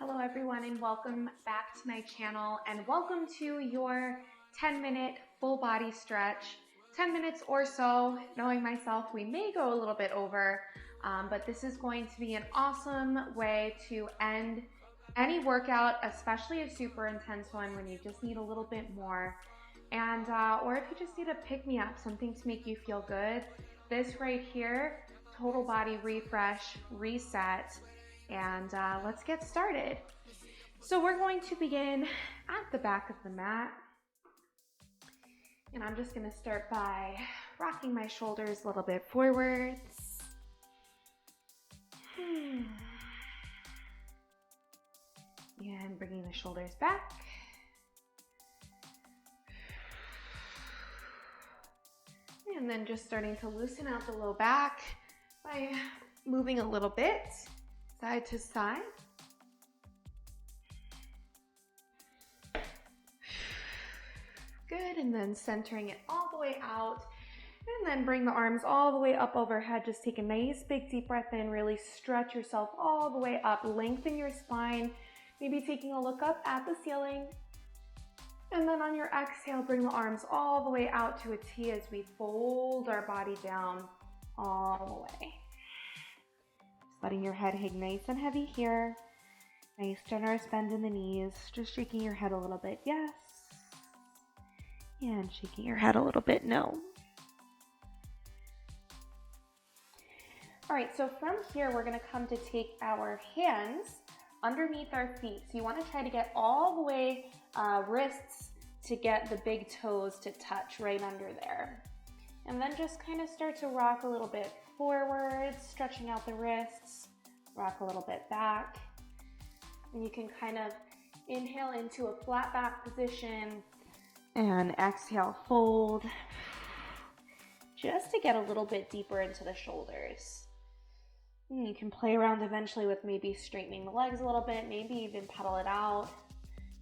Hello everyone and welcome back to my channel and welcome to your 10-minute full body stretch. 10 minutes or so. Knowing myself, we may go a little bit over, but this is going to be an awesome way to end any workout, especially a super intense one when you just need a little bit more. And or if you just need a pick-me-up, something to make you feel good. This right here, total body refresh, reset. And let's get started. So we're going to begin at the back of the mat. And I'm just going to start by rocking my shoulders a little bit forwards. And bringing the shoulders back. And then just starting to loosen out the low back by moving a little bit side to side. Good, and then centering it all the way out. And then bring the arms all the way up overhead. Just take a nice big deep breath in. Really stretch yourself all the way up. Lengthen your spine. Maybe taking a look up at the ceiling. And then on your exhale, bring the arms all the way out to a T as we fold our body down all the way. Letting your head hang nice and heavy here. Nice generous bend in the knees. Just shaking your head a little bit, yes. And shaking your head a little bit, no. All right, so from here, we're gonna come to take our hands underneath our feet. So you wanna try to get all the way wrists to get the big toes to touch right under there. And then just kind of start to rock a little bit forwards, stretching out the wrists, rock a little bit back. And you can kind of inhale into a flat back position and exhale, fold, just to get a little bit deeper into the shoulders. And you can play around eventually with maybe straightening the legs a little bit, maybe even pedal it out,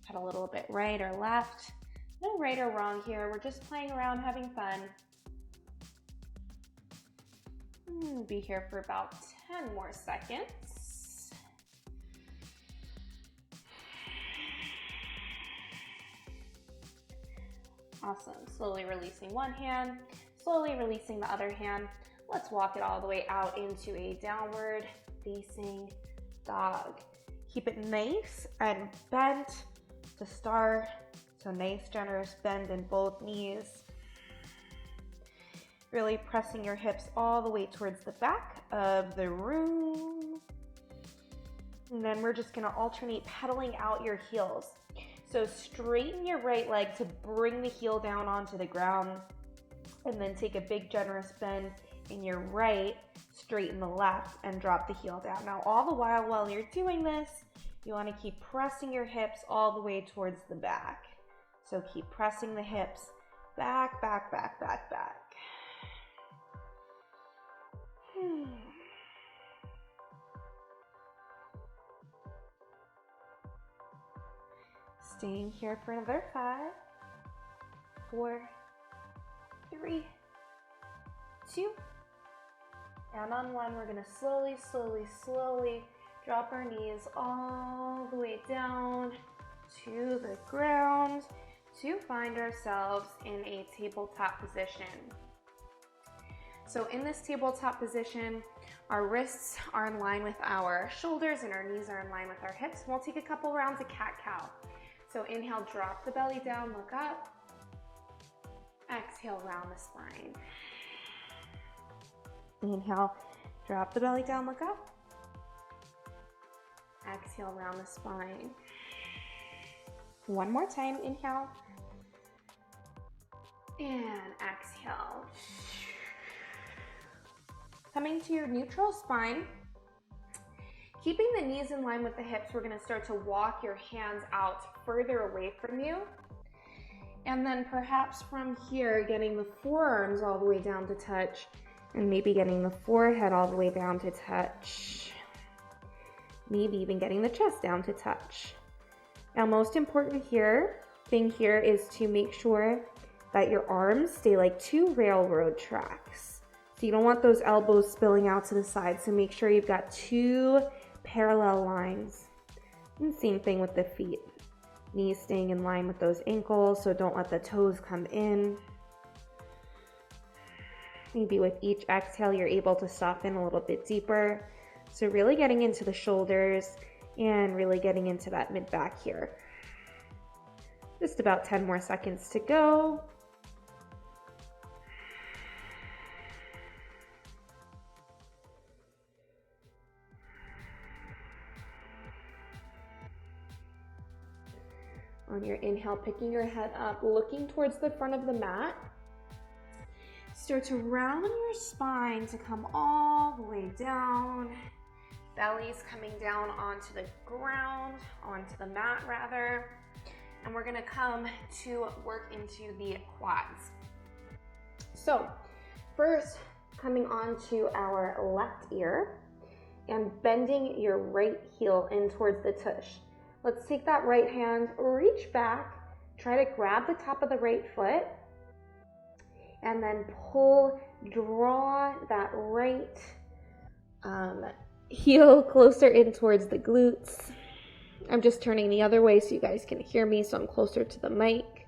pedal a little bit right or left. No right or wrong here, we're just playing around, having fun. We'll be here for about 10 more seconds. Awesome. Slowly releasing one hand, slowly releasing the other hand. Let's walk it all the way out into a downward facing dog. Keep it nice and bent to start. So nice, generous bend in both knees. Really pressing your hips all the way towards the back of the room. And then we're just gonna alternate pedaling out your heels. So straighten your right leg to bring the heel down onto the ground. And then take a big generous bend in your right, straighten the left, and drop the heel down. Now all the while you're doing this, you wanna keep pressing your hips all the way towards the back. So keep pressing the hips back, back, back, back, back. Staying here for another 5, 4, 3, 2, and on 1, we're gonna slowly, slowly, slowly drop our knees all the way down to the ground to find ourselves in a tabletop position. So in this tabletop position, our wrists are in line with our shoulders and our knees are in line with our hips. We'll take a couple rounds of cat-cow. So inhale, drop the belly down, look up. Exhale, round the spine. Inhale, drop the belly down, look up. Exhale, round the spine. One more time, inhale. And exhale. Coming to your neutral spine, keeping the knees in line with the hips, we're gonna start to walk your hands out further away from you. And then perhaps from here, getting the forearms all the way down to touch, and maybe getting the forehead all the way down to touch. Maybe even getting the chest down to touch. Now, most important thing here is to make sure that your arms stay like 2 railroad tracks. So you don't want those elbows spilling out to the side. So make sure you've got 2 parallel lines. And same thing with the feet. Knees staying in line with those ankles, so don't let the toes come in. Maybe with each exhale, you're able to soften a little bit deeper. So really getting into the shoulders and really getting into that mid-back here. Just about 10 more seconds to go. On your inhale, picking your head up, looking towards the front of the mat. Start to round your spine to come all the way down. Belly's coming down onto the ground, onto the mat rather. And we're gonna come to work into the quads. So first, coming onto our left ear and bending your right heel in towards the tush. Let's take that right hand, reach back, try to grab the top of the right foot, and then pull, draw that right heel closer in towards the glutes. I'm just turning the other way so you guys can hear me, so I'm closer to the mic.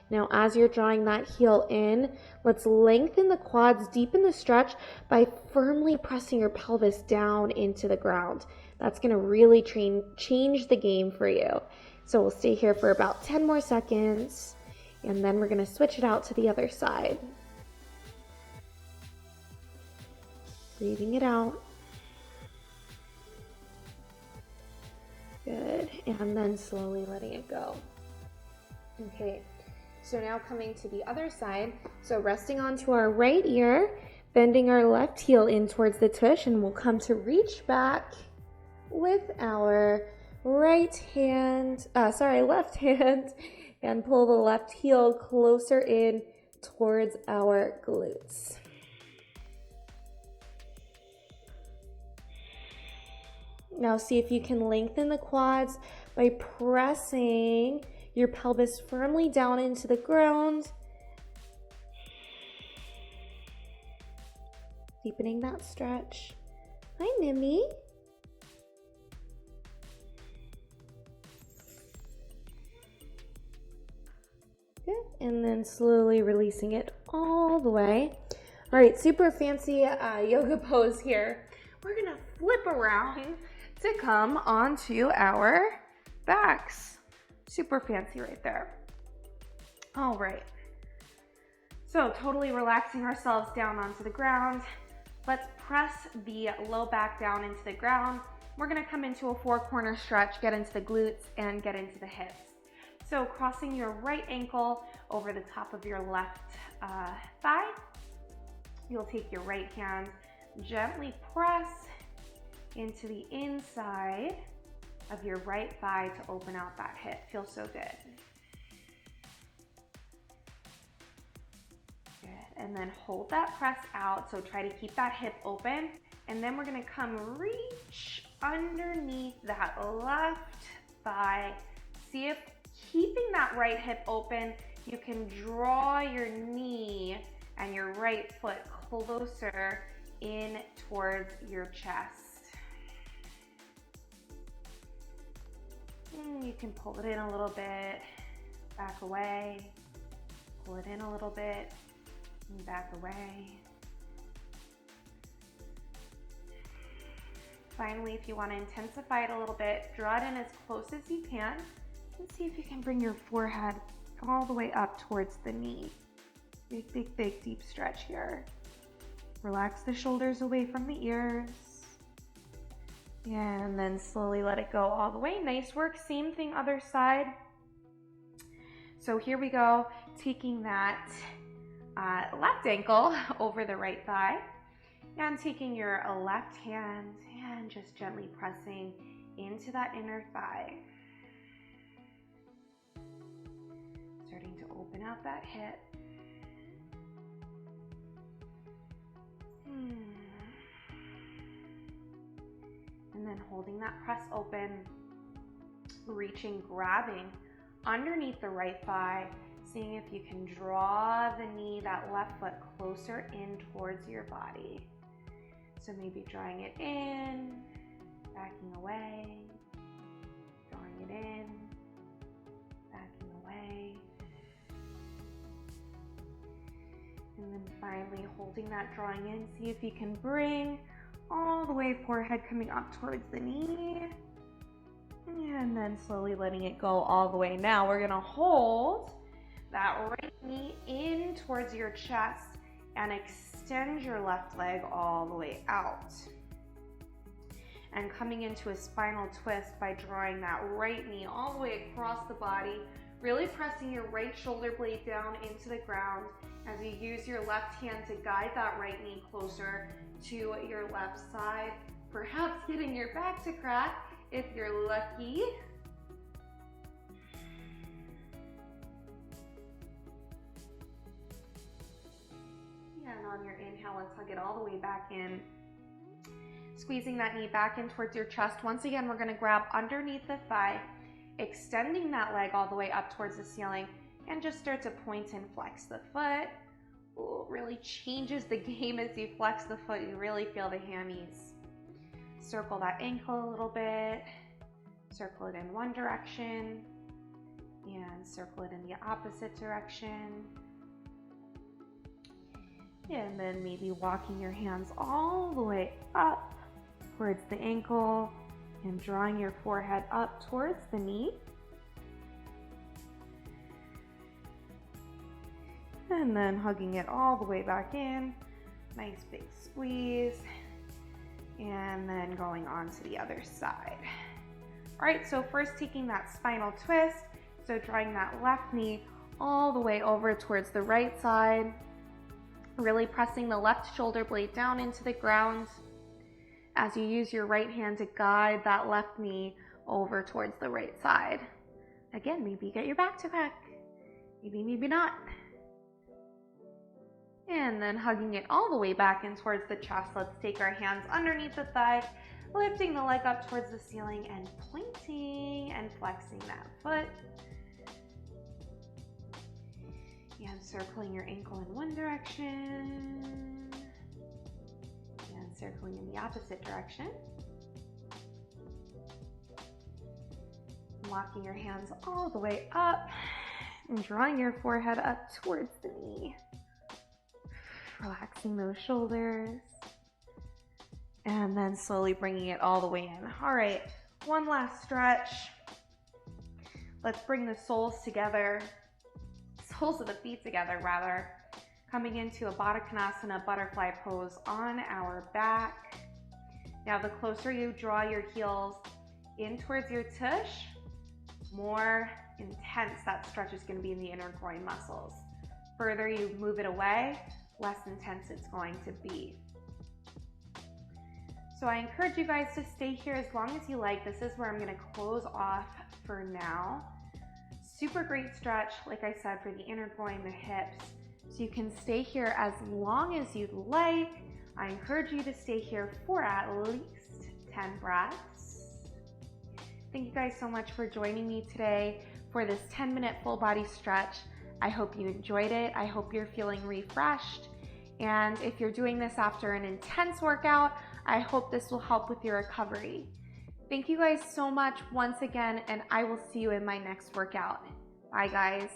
Now, as you're drawing that heel in, let's lengthen the quads, deepen the stretch by firmly pressing your pelvis down into the ground. That's gonna really change the game for you. So we'll stay here for about 10 more seconds, and then we're gonna switch it out to the other side. Breathing it out. Good, and then slowly letting it go. Okay, so now coming to the other side. So resting onto our right ear, bending our left heel in towards the tush, and we'll come to reach back with our left hand, and pull the left heel closer in towards our glutes. Now see if you can lengthen the quads by pressing your pelvis firmly down into the ground. Deepening that stretch. Hi, Mimi. Good. And then slowly releasing it all the way. All right, super fancy yoga pose here. We're gonna flip around to come onto our backs. Super fancy right there. All right. So totally relaxing ourselves down onto the ground. Let's press the low back down into the ground. We're gonna come into a four-corner stretch, get into the glutes and get into the hips. So crossing your right ankle over the top of your left thigh. You'll take your right hand, gently press into the inside of your right thigh to open out that hip. Feels so good. Good, and then hold that press out, so try to keep that hip open, and then we're gonna come reach underneath that left thigh. See if keeping that right hip open, you can draw your knee and your right foot closer in towards your chest. You can pull it in a little bit, back away, pull it in a little bit, and back away. Finally, if you want to intensify it a little bit, draw it in as close as you can, and see if you can bring your forehead all the way up towards the knee. Big, big, big, deep stretch here. Relax the shoulders away from the ears. And then slowly let it go all the way. Nice work. Same thing, other side. So here we go, taking that left ankle over the right thigh, and taking your left hand and just gently pressing into that inner thigh. Starting to open out that hip. And then holding that press open, reaching, grabbing underneath the right thigh, seeing if you can draw the knee, that left foot closer in towards your body. So maybe drawing it in, backing away. it in, backing away. And then finally holding that, drawing in. See if you can bring all the way forehead coming up towards the knee. And then slowly letting it go all the way. Now we're gonna hold that right knee in towards your chest and extend your left leg all the way out. And coming into a spinal twist by drawing that right knee all the way across the body, really pressing your right shoulder blade down into the ground as you use your left hand to guide that right knee closer to your left side, perhaps getting your back to crack if you're lucky. And on your inhale, let's hug it all the way back in. Squeezing that knee back in towards your chest. Once again, we're gonna grab underneath the thigh, extending that leg all the way up towards the ceiling, and just start to point and flex the foot. Ooh, really changes the game as you flex the foot. You really feel the hammies. Circle that ankle a little bit. Circle it in one direction, and circle it in the opposite direction. And then maybe walking your hands all the way up towards the ankle and drawing your forehead up towards the knee. And then hugging it all the way back in. Nice big squeeze. And then going on to the other side. All right, so first taking that spinal twist. So drawing that left knee all the way over towards the right side. Really pressing the left shoulder blade down into the ground as you use your right hand to guide that left knee over towards the right side. Again, maybe get your back to crack. Maybe not. And then hugging it all the way back in towards the chest. Let's take our hands underneath the thigh, lifting the leg up towards the ceiling and pointing and flexing that foot. And circling your ankle in one direction and circling in the opposite direction. Walking your hands all the way up and drawing your forehead up towards the knee. Relaxing those shoulders. And then slowly bringing it all the way in. All right, one last stretch. Let's bring the soles together. Soles of the feet together, rather. Coming into a Baddha Konasana butterfly pose on our back. Now, the closer you draw your heels in towards your tush, more intense that stretch is going to be in the inner groin muscles. Further you move it away, less intense it's going to be. So I encourage you guys to stay here as long as you like. This is where I'm going to close off for now. Super great stretch, like I said, for the inner groin, the hips. So you can stay here as long as you'd like. I encourage you to stay here for at least 10 breaths. Thank you guys so much for joining me today for this 10-minute full body stretch. I hope you enjoyed it. I hope you're feeling refreshed. And if you're doing this after an intense workout, I hope this will help with your recovery. Thank you guys so much once again, and I will see you in my next workout. Bye, guys.